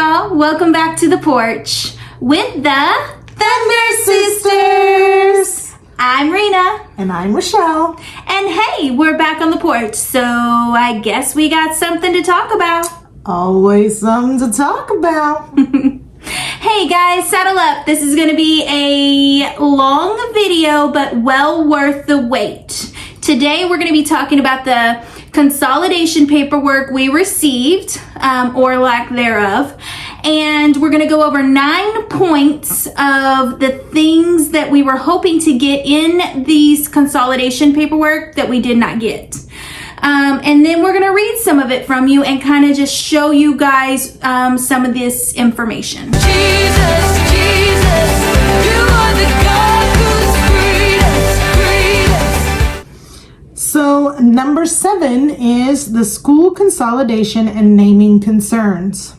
y'all, welcome back to the porch with the Thunder Sisters. I'm Rena. And I'm Michelle. And hey, we're back on the porch, so I guess we got something to talk about. Always something to talk about. Hey guys, saddle up. This is going to be a long video, but well worth the wait. Today we're going to be talking about the consolidation paperwork we received, or lack thereof. And we're going to go over 9 points of the things that we were hoping to get in these consolidation paperwork that we did not get. And then we're going to read some of it from you and kind of just show you guys some of this information. Jesus, Jesus, you are the God who's freed us. So, number 7 is the school consolidation and naming concerns.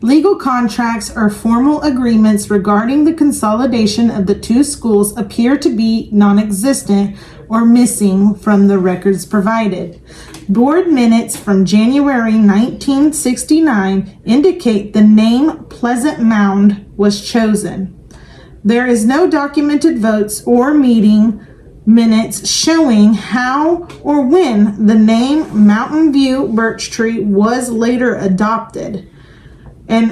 Legal contracts or formal agreements regarding the consolidation of the two schools appear to be non-existent or missing from the records provided. Board minutes from January 1969 indicate the name Pleasant Mound was chosen. There is no documented votes or meeting minutes showing how or when the name Mountain View Birch Tree was later adopted. And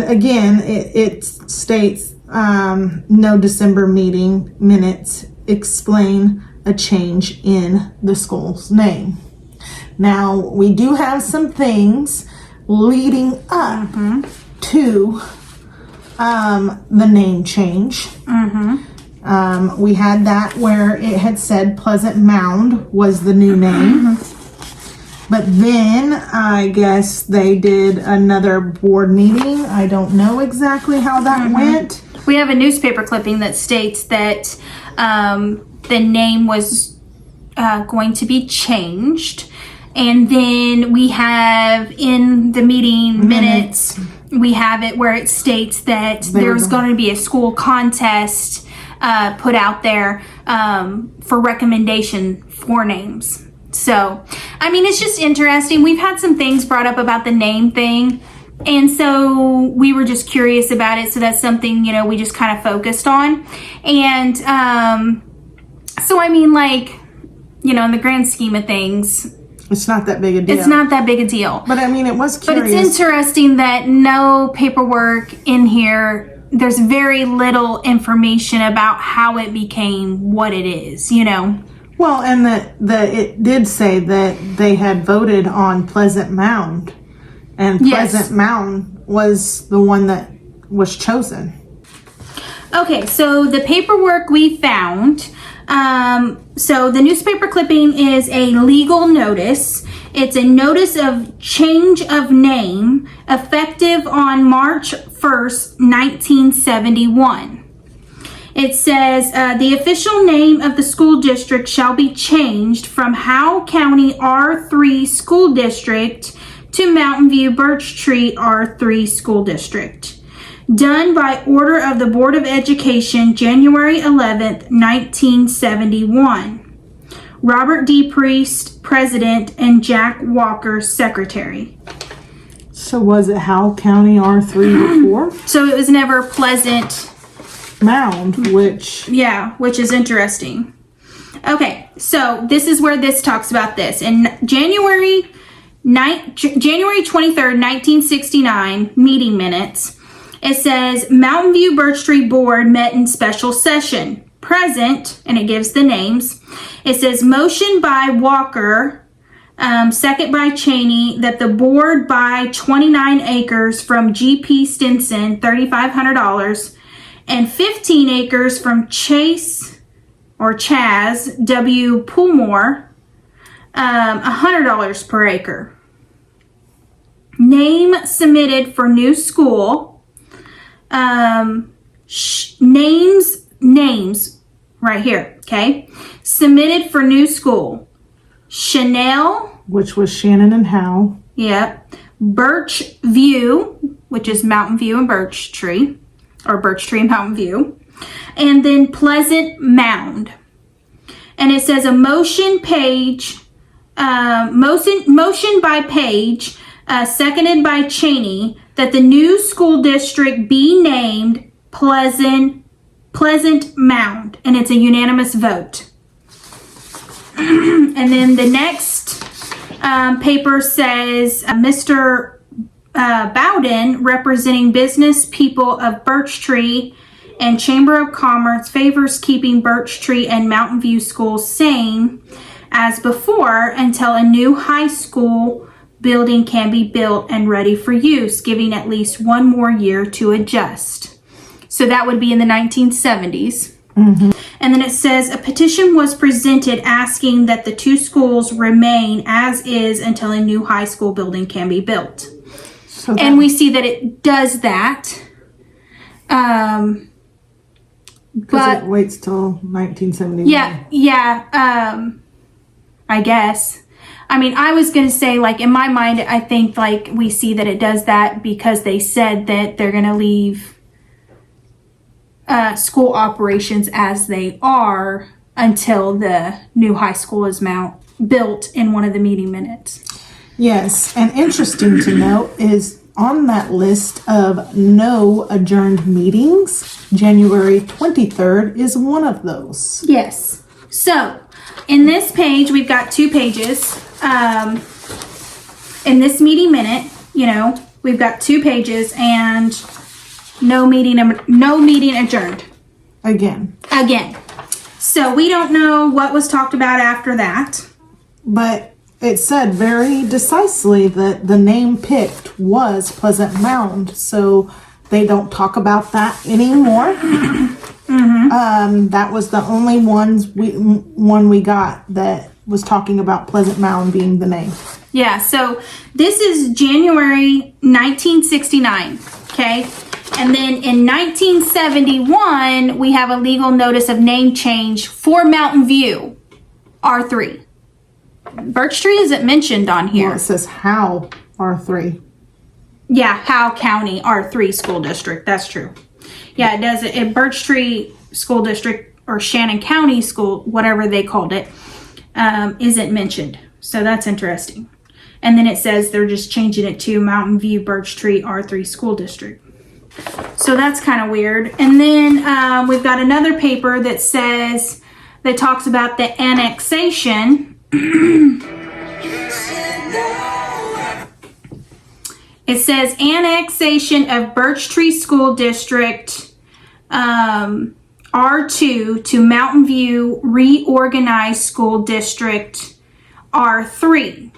again, it states no December meeting minutes explain a change in the school's name. Now, we do have some things leading up to the name change. We had that where it had said Pleasant Mound was the new name. But then I guess they did another board meeting. I don't know exactly how that went. We have a newspaper clipping that states that the name was going to be changed. And then we have in the meeting minutes, we have it where it states that there's going to be a school contest put out there for recommendation for names. So, I mean, it's just interesting. We've had some things brought up about the name thing. And so we were just curious about it. So that's something, we just kind of focused on. And so, I mean, like, in the grand scheme of things, it's not that big a deal. It's not that big a deal. But I mean, it was curious. But it's interesting that no paperwork in here. There's very little information about how it became what it is, Well, and that it did say that they had voted on Pleasant Mound, and Pleasant Mound was the one that was chosen. Okay, so the paperwork we found, so the newspaper clipping is a legal notice. It's a notice of change of name effective on March 1st, 1971. It says, the official name of the school district shall be changed from Howe County R3 School District to Mountain View Birch Tree R3 School District. Done by order of the Board of Education, January 11th, 1971. Robert D. Priest, President, and Jack Walker, Secretary. So was it Howe County R3 before? So it was never Pleasant Mound, which is interesting. Okay, so this is where this talks about this. In January 23rd, 1969, meeting minutes, it says, Mountain View Birch Tree Board met in special session. Present, and it gives the names. It says, motion by Walker, second by Cheney, that the board buy 29 acres from G.P. Stinson, $3,500, and 15 acres from Chaz W. Poolmore, $100 per acre. Name submitted for new school. Names right here, okay? Submitted for new school. Chanel. Which was Shannon and Howe. Yep. Birch View, which is Mountain View and Birch Tree. Or Birch Tree and Mountain View. And then Pleasant Mound. And it says a motion page motion by Page, seconded by Cheney, that the new school district be named Pleasant Mound, and it's a unanimous vote. And then the next paper says Mr. Bowden, representing business people of Birch Tree and Chamber of Commerce, favors keeping Birch Tree and Mountain View schools same as before until a new high school building can be built and ready for use, giving at least one more year to adjust. So that would be in the 1970s. Mm-hmm. And then it says a petition was presented asking that the two schools remain as is until a new high school building can be built. So and we see that it does that. Because it waits till 1971. Yeah. I guess. I mean, I was going to say, like, in my mind, I think, like, we see that it does that because they said that they're going to leave school operations as they are until the new high school is built in one of the meeting minutes. Yes, and interesting to note is on that list of no adjourned meetings, January 23rd is one of those. Yes. So, in this page, we've got 2 pages. In this meeting minute, we've got 2 pages and no meeting adjourned. Again. So we don't know what was talked about after that. But it said very decisively that the name picked was Pleasant Mound, so they don't talk about that anymore. Mm-hmm. That was the only one we got that was talking about Pleasant Mound being the name. Yeah, so this is January 1969, okay? And then in 1971, we have a legal notice of name change for Mountain View, R3. Birch Tree isn't mentioned on here. Well, it says Howe, R3. Yeah, Howe County, R3 School District. That's true. Yeah, it does. In Birch Tree School District or Shannon County School, whatever they called it, isn't mentioned. So that's interesting. And then it says they're just changing it to Mountain View Birch Tree R3 School District. So that's kind of weird. And then we've got another paper that talks about the annexation. It says annexation of Birch Tree School District R2 to Mountain View Reorganized School District R3.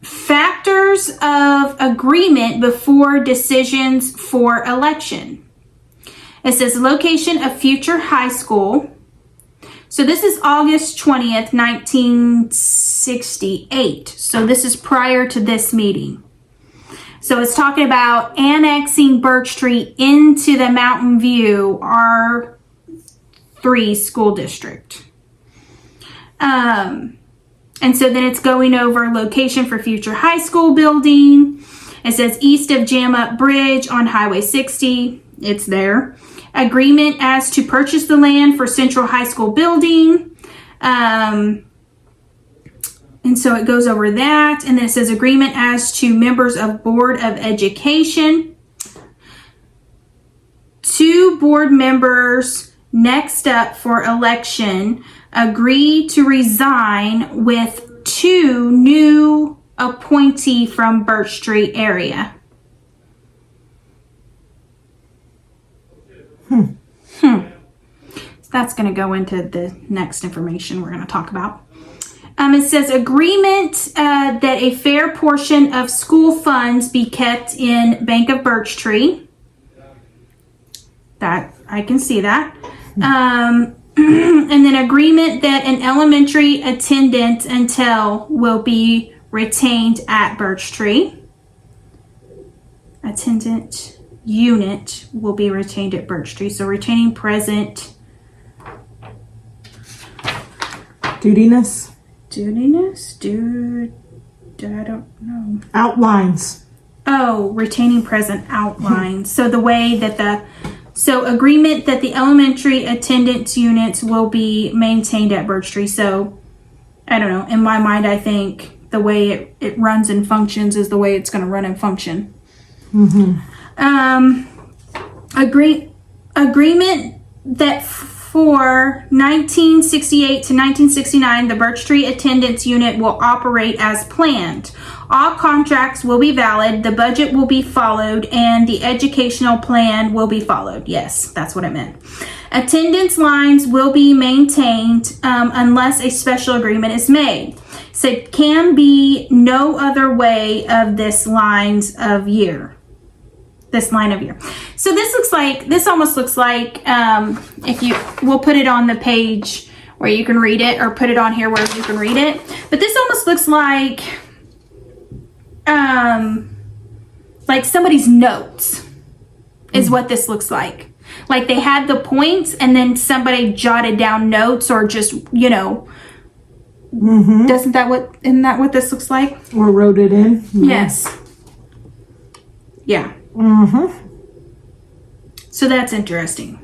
Factors of agreement before decisions for election. It says location of future high school. So this is August 20th, 1968. So this is prior to this meeting. So it's talking about annexing Birch Tree into the Mountain View R3 school district. And so then it's going over location for future high school building. It says east of Jam Up Bridge on Highway 60. It's there. Agreement as to purchase the land for Central High School building. And so it goes over that. And then it says agreement as to members of Board of Education. 2 board members next up for election agree to resign with 2 new appointee from Birch Tree area. So that's going to go into the next information we're going to talk about. It says agreement that a fair portion of school funds be kept in Bank of Birch Tree. That I can see that. And then agreement that an elementary attendant until will be retained at Birch Tree. Attendant unit will be retained at Birch Tree. So retaining present. Dutiness? I don't know. Outlines. Oh, retaining present outlines. So the way that So agreement that the elementary attendance units will be maintained at Birch Tree. So I don't know. In my mind, I think the way it runs and functions is the way it's going to run and function. Agreement that for 1968 to 1969, the Birch Tree Attendance Unit will operate as planned. All contracts will be valid, the budget will be followed, and the educational plan will be followed. Yes, that's what it meant. Attendance lines will be maintained unless a special agreement is made. So it can be no other way of this line of year. So this almost looks like, we'll put it on the page where you can read it, or put it on here where you can read it. But this almost looks like somebody's notes is what this looks like. Like they had the points and then somebody jotted down notes, or just, isn't that what this looks like? Or wrote it in. Yes. Yeah. So that's interesting.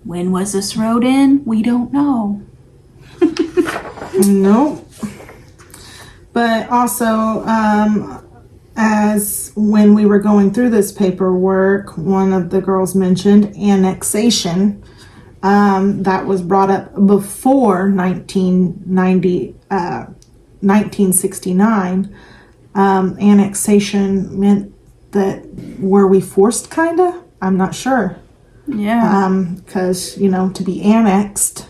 When was this wrote in? We don't know. Nope. But also, as when we were going through this paperwork, one of the girls mentioned annexation. That was brought up before 1969. Annexation meant that, were we forced, kinda? I'm not sure. Yeah. Because, to be annexed.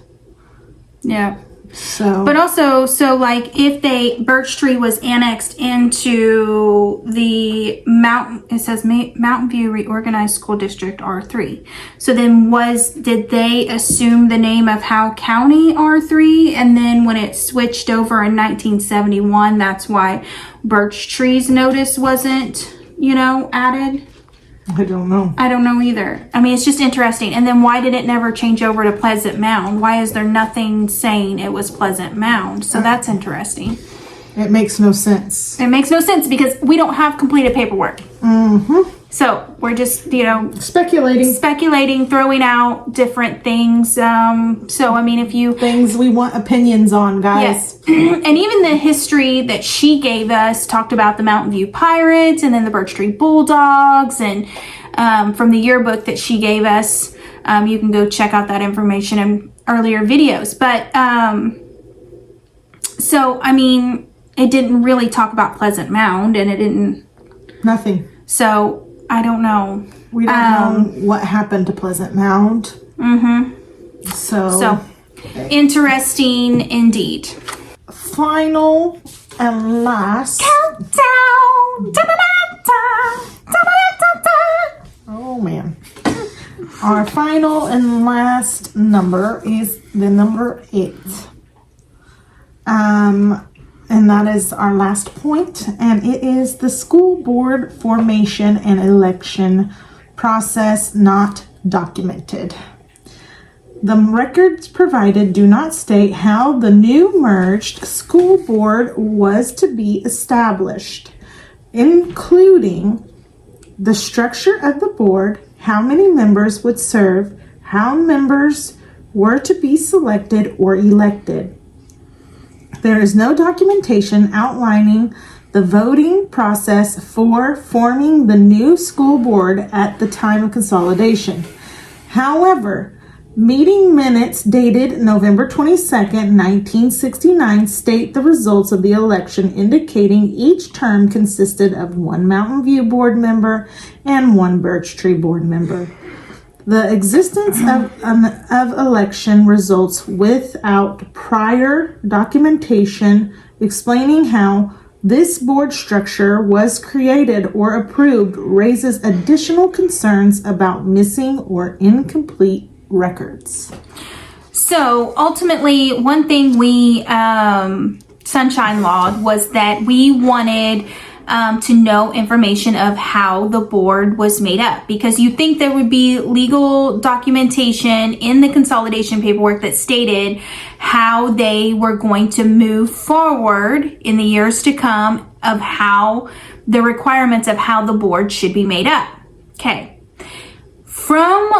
Yeah. So. But also, if Birch Tree was annexed into the Mountain View Reorganized School District R3. So then did they assume the name of Howe County R3? And then when it switched over in 1971, that's why Birch Tree's notice wasn't, added? I don't know. I don't know either. I mean, it's just interesting. And then why did it never change over to Pleasant Mound? Why is there nothing saying it was Pleasant Mound? So that's interesting. It makes no sense. It makes no sense because we don't have completed paperwork. So we're just, speculating, throwing out different things. So, I mean, things we want opinions on, guys. Yes. And even the history that she gave us talked about the Mountain View Pirates and then the Birch Tree Bulldogs. And from the yearbook that she gave us, you can go check out that information in earlier videos. But, so, I mean, it didn't really talk about Pleasant Mound, and it didn't. Nothing. So, I don't know. We don't know what happened to Pleasant Mound. So interesting indeed. Final and last countdown. Oh man. Our final and last number is the number 8. And that is our last point, and it is the school board formation and election process not documented. The records provided do not state how the new merged school board was to be established, including the structure of the board, how many members would serve, how members were to be selected or elected. There is no documentation outlining the voting process for forming the new school board at the time of consolidation. However, meeting minutes dated November 22nd, 1969 state the results of the election, indicating each term consisted of 1 Mountain View board member and 1 Birch Tree board member. The existence of election results without prior documentation explaining how this board structure was created or approved raises additional concerns about missing or incomplete records. So ultimately, one thing we sunshine lawed was that we wanted to know information of how the board was made up, because you think there would be legal documentation in the consolidation paperwork that stated how they were going to move forward in the years to come, of how the requirements of how the board should be made up. Okay. From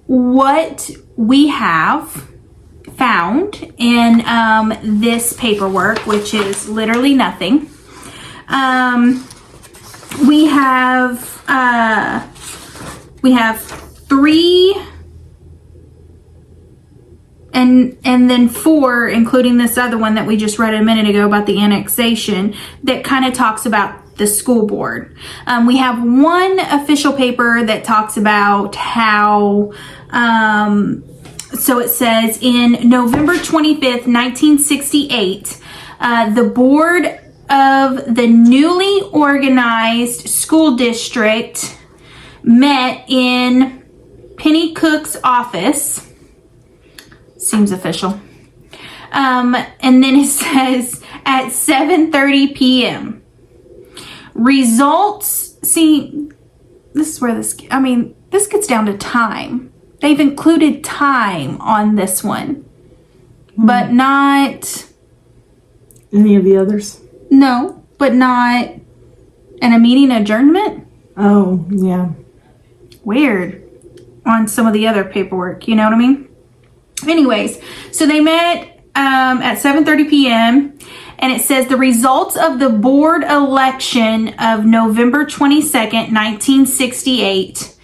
what we have found in this paperwork, which is literally nothing. We have 3 and then 4, including this other one that we just read a minute ago about the annexation, that kind of talks about the school board. We have one official paper that talks about how, so it says in November 25th, 1968, the board of the newly organized school district met in Penny Cook's office. Seems official. And then it says at 7:30 p.m. Results, see, this is where this gets down to time. They've included time on this one, but not Any of the others? No, but not in a meeting adjournment. Oh, yeah. Weird on some of the other paperwork, you know what I mean? Anyways, so they met at 7:30 p.m. and it says the results of the board election of November 22nd, 1968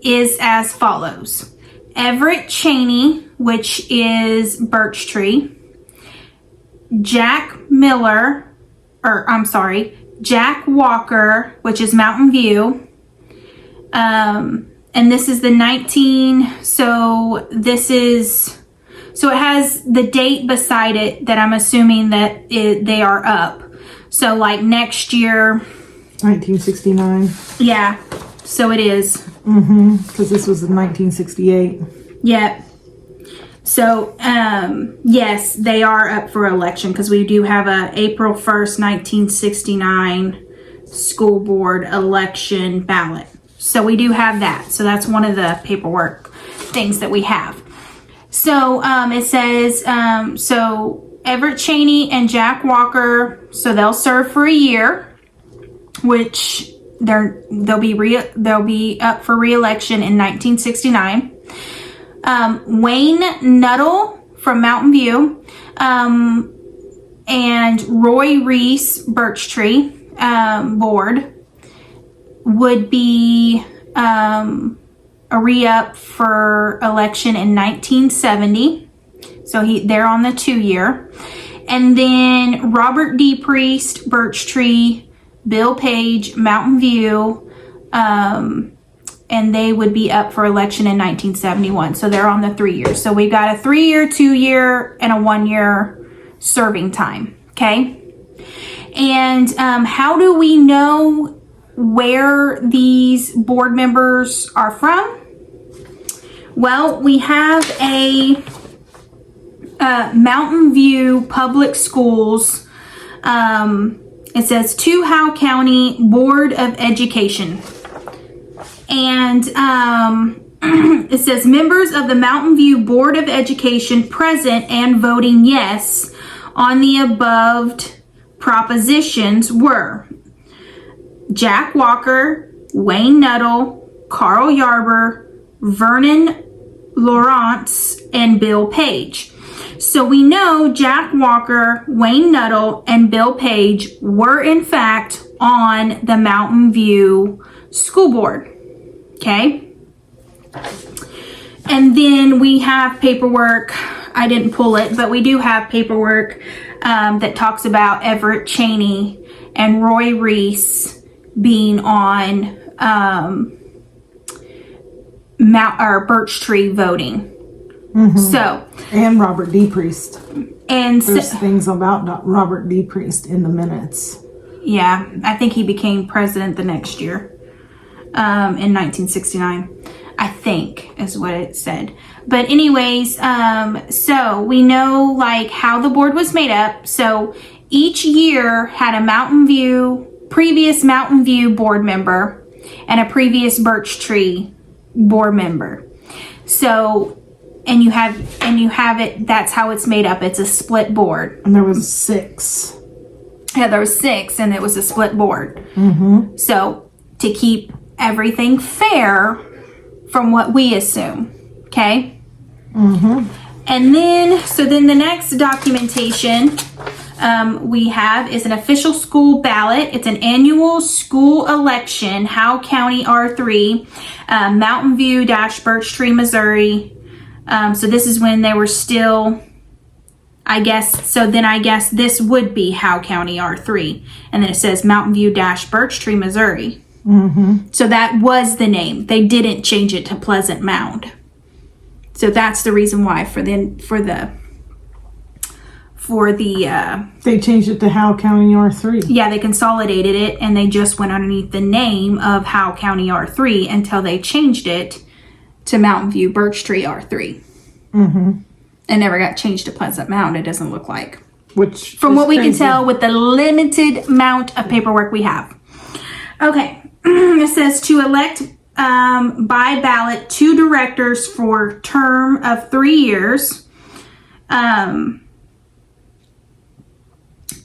is as follows. Everett Cheney, which is Birch Tree, Jack Walker, which is Mountain View, and this is the so it has the date beside it that I'm assuming that they are up. So like next year. 1969. Yeah, so it is. Because this was in 1968. Yeah. So, yes, they are up for election because we do have a April 1st, 1969 school board election ballot. So we do have that. So that's one of the paperwork things that we have. So, it says, so Everett Cheney and Jack Walker, so they'll serve for a year, which they'll be up for re-election in 1969. Wayne Nuttall from Mountain View, and Roy Reese Birch Tree board would be a re-up for election in 1970. So they're on the 2-year. And then Robert D. Priest, Birch Tree, Bill Page, Mountain View, and they would be up for election in 1971. So they're on the 3 years. So we've got a 3-year, 2-year, and a 1-year serving time. Okay. And how do we know where these board members are from? Well, we have a Mountain View Public Schools. It says to Howe County Board of Education. And it says members of the Mountain View Board of Education present and voting yes on the above propositions were Jack Walker, Wayne Nuttall, Carl Yarber, Vernon Lawrence, and Bill Page. So we know Jack Walker, Wayne Nuttall, and Bill Page were in fact on the Mountain View School Board. Okay. And then we have paperwork. I didn't pull it, but we do have paperwork that talks about Everett Cheney and Roy Reese being on Birch Tree voting. So, and Robert D. Priest. And there's things about Robert D. Priest in the minutes. Yeah, I think he became president the next year. In 1969, I think is what it said. But anyways, so we know like how the board was made up. So each year had a previous Mountain View board member and a previous Birch Tree board member. So, and you have it, that's how it's made up. It's a split board. And there was 6. Yeah, there was 6 and it was a split board. So to keep everything fair from what we assume. Okay. And then, so then the next documentation we have is an official school ballot. It's an annual school election, Howe County R3, Mountain View - Birch Tree, Missouri. So this is when they were still, I guess, so then I guess this would be Howe County R3. And then it says Mountain View - Birch Tree, Missouri. So that was the name. They didn't change it to Pleasant Mound. So that's the reason why they changed it to Howe County R3. yeah, they consolidated it and they just went underneath the name of Howe County R3 until they changed it to Mountain View Birch Tree R3. And never got changed to Pleasant Mound, it doesn't look like. Which From is what we can crazy. tell with the limited amount of paperwork we have. Okay, it says to elect by ballot 2 directors for term of 3 years.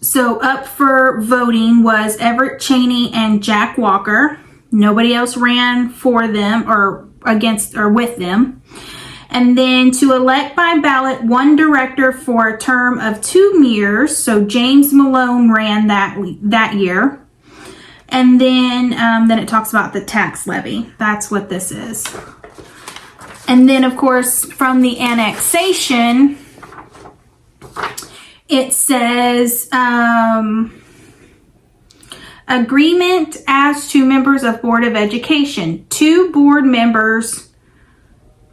So up for voting was Everett Cheney and Jack Walker. Nobody else ran for them or against or with them. And then to elect by ballot 1 director for a term of 2 years. So James Malone ran that year. And then it talks about the tax levy. That's what this is. And then, of course, from the annexation, it says agreement as to members of Board of Education. 2 board members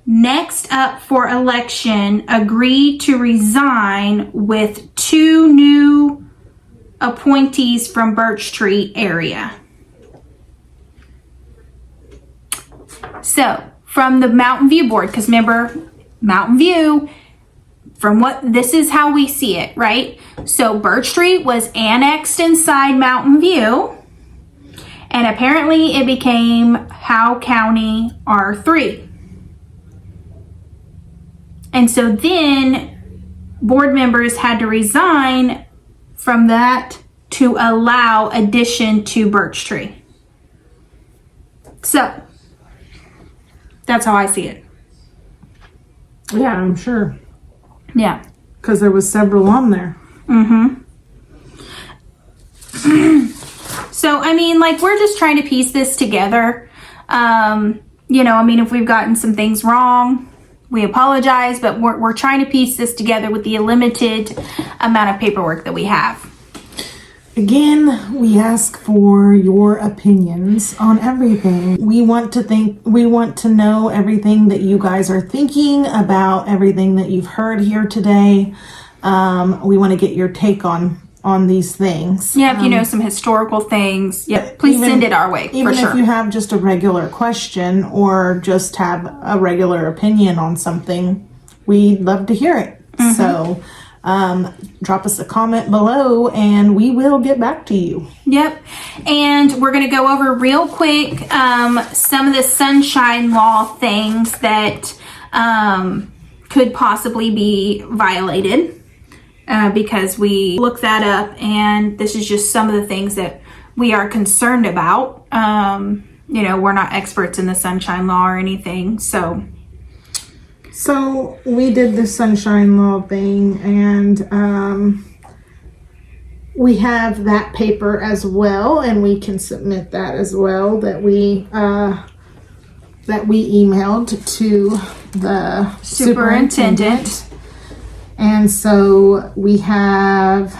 next up for election agreed to resign with 2 new appointees from Birch Tree area. So from the Mountain View Board, because remember, Mountain View, from what this is how we see it, right? So Birch Tree was annexed inside Mountain View, and apparently it became Howe County R3. And so then board members had to resign from that to allow addition to Birch Tree. So that's how I see it. Yeah, I'm sure. Yeah. Because there was several on there. So, I mean, like, we're just trying to piece this together. If we've gotten some things wrong, we apologize, but we're trying to piece this together with the limited amount of paperwork that we have. Again, we ask for your opinions on everything. We want to know everything that you guys are thinking about, everything that you've heard here today. We want to get your take on these things. Yeah, if you know some historical things, please send it our way, Even for sure. if you have just a regular question or just have a regular opinion on something, we'd love to hear it. So drop us a comment below and we will get back to you. Yep. And we're going to go over real quick some of the sunshine law things that could possibly be violated because we looked that up, and this is just some of the things that we are concerned about. We're not experts in the sunshine law or anything, so we did the sunshine law thing, and we have that paper as well, and we can submit that as well that we emailed to the superintendent. And so we have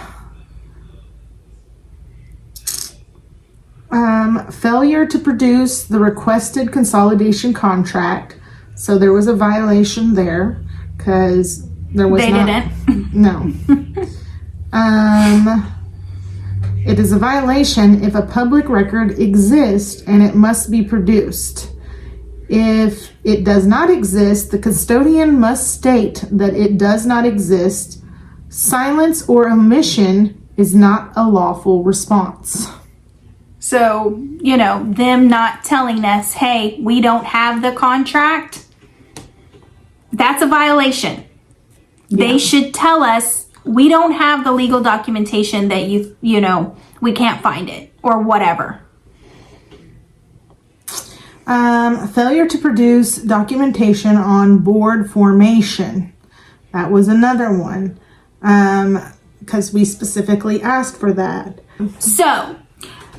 failure to produce the requested consolidation contract. So there was a violation there because there was didn't. No. It is a violation if a public record exists and it must be produced. If it does not exist, the custodian must state that it does not exist. Silence or omission is not a lawful response. So, them not telling us, hey, we don't have the contract, that's a violation. Yeah. They should tell us, we don't have the legal documentation that we can't find it or whatever. Failure to produce documentation on board formation. That was another one, because we specifically asked for that. So,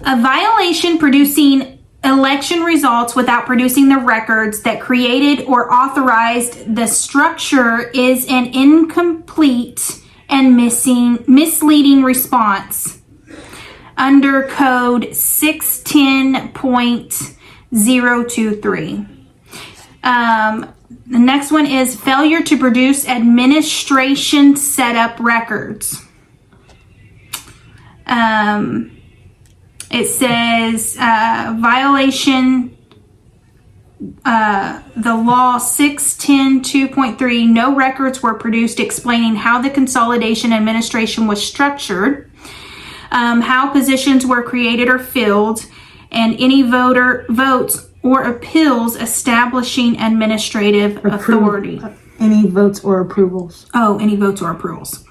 a violation producing election results without producing the records that created or authorized the structure is an incomplete and misleading response under code 610.023. The next one is failure to produce administration setup records. It says violation the law 610.2.3, no records were produced explaining how the consolidation administration was structured, how positions were created or filled, and any votes or appeals establishing administrative authority. Any votes or approvals. Oh, any votes or approvals.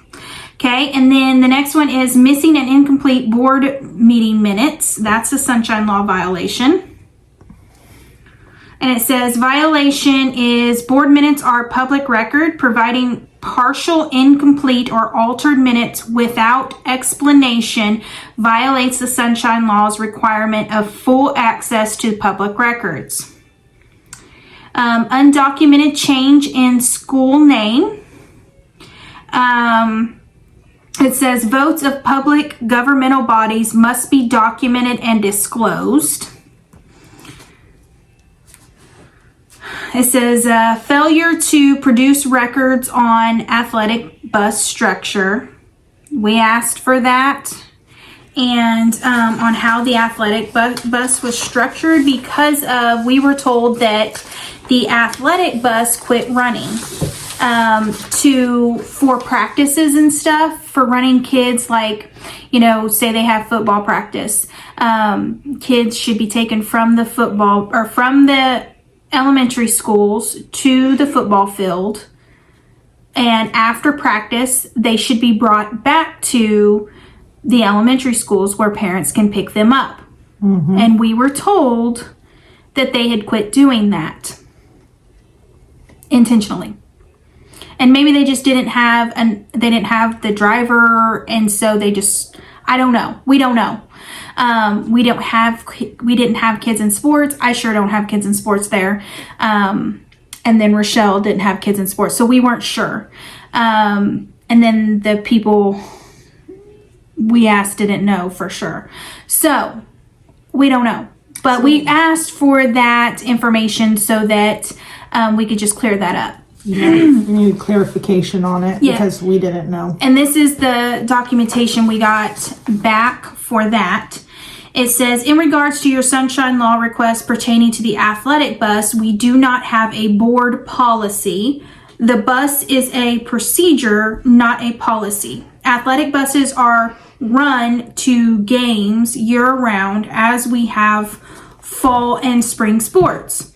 Okay, and then the next one is missing and incomplete board meeting minutes. That's a sunshine law violation. And it says violation is board minutes are public record. Providing partial, incomplete, or altered minutes without explanation violates the sunshine law's requirement of full access to public records. Undocumented change in school name. It says votes of public governmental bodies must be documented and disclosed. It says failure to produce records on athletic bus structure. We asked for that, and on how the athletic bus was structured, because we were told that the athletic bus quit running for practices and stuff, for running kids, like, say they have football practice. Kids should be taken from the football or from the elementary schools to the football field, and after practice they should be brought back to the elementary schools where parents can pick them up. And we were told that they had quit doing that intentionally, and maybe they just didn't have the driver, and so they just, I don't know, we don't know. We didn't have kids in sports. I sure don't have kids in sports there. And then Rochelle didn't have kids in sports, so we weren't sure. And then the people we asked didn't know for sure. So we don't know, but we asked for that information so that we could just clear that up. We need clarification on it because we didn't know. And this is the documentation we got back for that. It says, in regards to your sunshine law request pertaining to the athletic bus, we do not have a board policy. The bus is a procedure, not a policy. Athletic buses are run to games year-round, as we have fall and spring sports.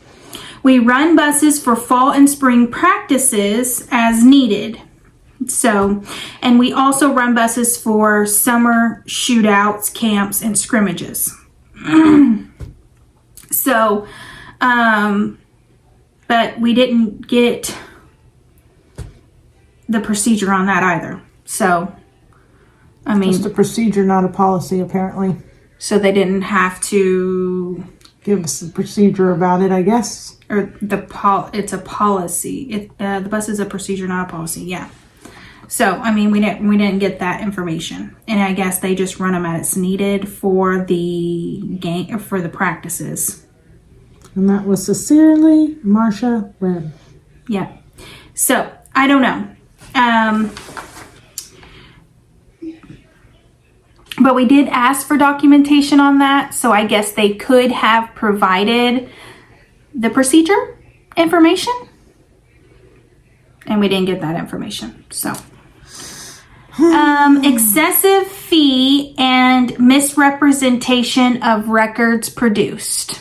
We run buses for fall and spring practices as needed. So, and we also run buses for summer shootouts, camps, and scrimmages. So, but we didn't get the procedure on that either. So, I mean, just a procedure, not a policy, apparently. So they didn't have to give us a procedure about it, I guess. Or it's a policy. The bus is a procedure, not a policy. Yeah. So, I mean, we didn't get that information, and I guess they just run them as needed for the game, or for the practices. And that was sincerely Marsha Webb. Yeah. So I don't know, but we did ask for documentation on that, so I guess they could have provided the procedure information, and we didn't get that information. So. Excessive fee and misrepresentation of records produced.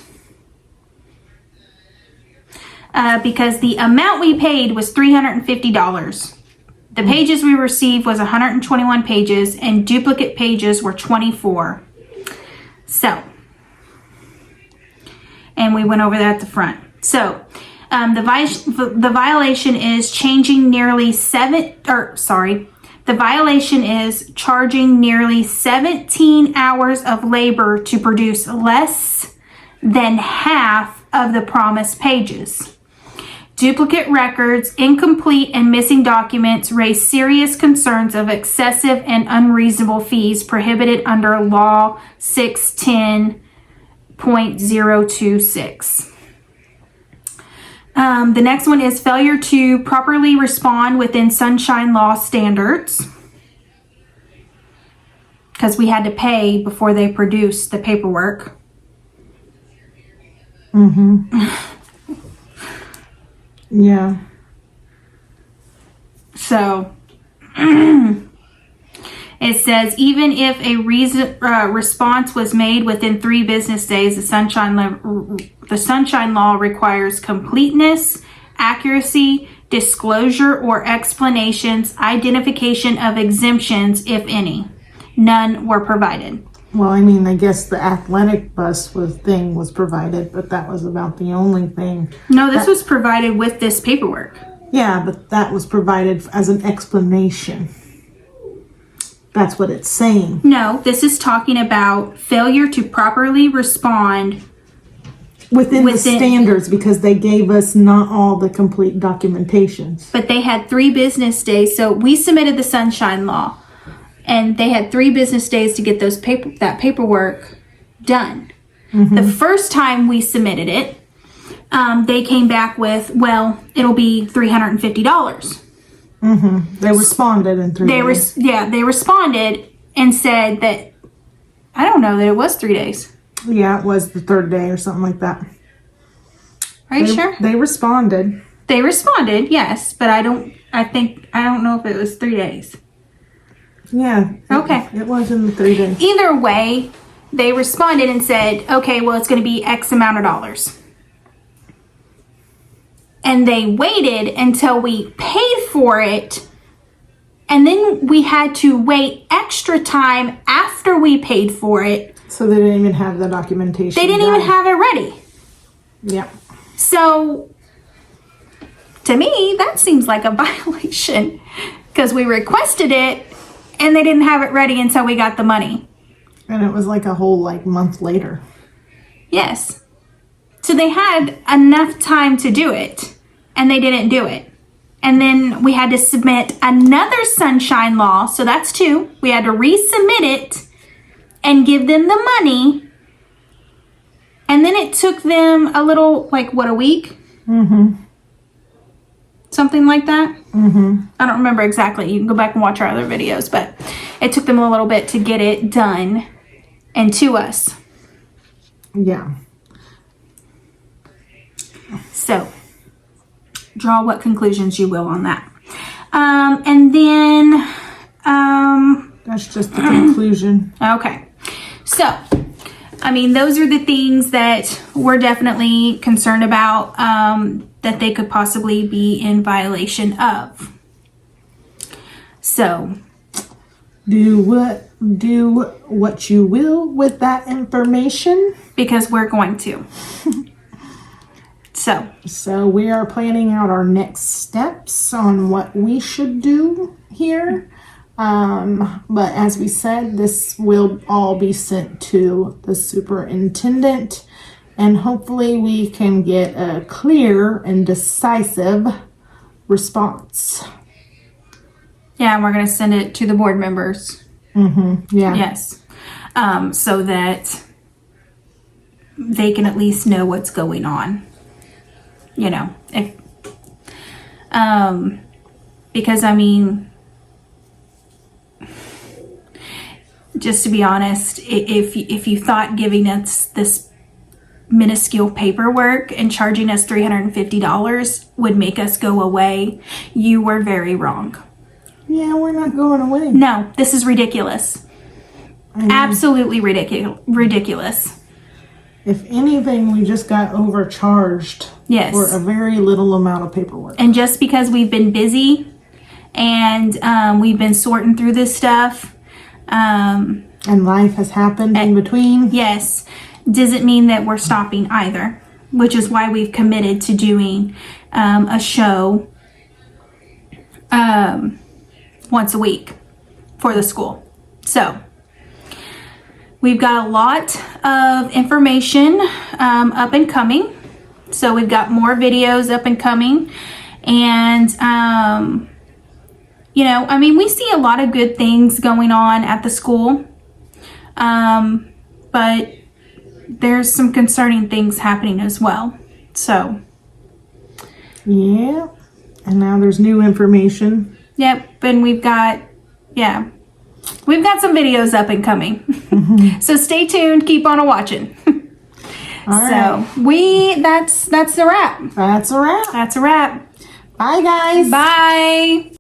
Because the amount we paid was $350. The pages we received was 121 pages, and duplicate pages were 24. So, and we went over that at the front. So, The violation is charging nearly 17 hours of labor to produce less than half of the promised pages. Duplicate records, incomplete and missing documents raise serious concerns of excessive and unreasonable fees prohibited under Law 610.026. The next one is failure to properly respond within Sunshine Law standards, because we had to pay before they produced the paperwork. Yeah. So it says even if a response was made within 3 business days, the Sunshine Law requires completeness, accuracy, disclosure or explanations, identification of exemptions, if any. None were provided. Well, I mean, I guess the athletic bus thing was provided, but that was about the only thing. No, this was provided with this paperwork. Yeah, but that was provided as an explanation. That's what it's saying. No, this is talking about failure to properly respond Within the standards, because they gave us not all the complete documentations. But they had 3 business days. So we submitted the Sunshine Law, and they had 3 business days to get that paperwork done. The first time we submitted it, they came back with, well, it'll be $350. They responded in 3 days. They responded and said that, I don't know that it was 3 days. Yeah, it was the 3rd day or something like that. Are you sure? They responded. They responded, yes, but I don't know if it was 3 days. Yeah. Okay. It was in the 3 days. Either way, they responded and said, okay, well, it's going to be X amount of dollars. And they waited until we paid for it, and then we had to wait extra time after we paid for it. So they didn't even have the documentation. They didn't even have it ready. Yeah. So, to me, that seems like a violation, because we requested it, and they didn't have it ready until we got the money. And it was like a whole month later. Yes. So they had enough time to do it, and they didn't do it. And then we had to submit another Sunshine Law, so that's 2. We had to resubmit it and give them the money. And then it took them a little, a week? Something like that? I don't remember exactly. You can go back and watch our other videos, but it took them a little bit to get it done and to us. Yeah. So, draw what conclusions you will on that. And then, That's just the conclusion. okay. So, I mean, those are the things that we're definitely concerned about, that they could possibly be in violation of. So, Do what you will with that information. because we're going to. So we are planning out our next steps on what we should do here. But as we said, this will all be sent to the superintendent, and hopefully we can get a clear and decisive response. Yeah, and we're going to send it to the board members. Yeah. Yes. So that they can at least know what's going on. Because I mean, just to be honest, if you thought giving us this minuscule paperwork and charging us $350 would make us go away, you were very wrong. Yeah, we're not going away. No, this is ridiculous. Absolutely ridiculous. If anything, we just got overcharged. Yes. For a very little amount of paperwork. And just because we've been busy and we've been sorting through this stuff. And life has happened in between. Yes. Doesn't mean that we're stopping either. which is why we've committed to doing a show once a week for the school. So we've got a lot of information up and coming. So we've got more videos up and coming. And, you know, I mean, we see a lot of good things going on at the school. But there's some concerning things happening as well. So. Yeah. And now there's new information. Yep. And we've got some videos up and coming. So stay tuned. Keep on watching. All right. So that's a wrap. That's a wrap. That's a wrap. Bye, guys. Bye.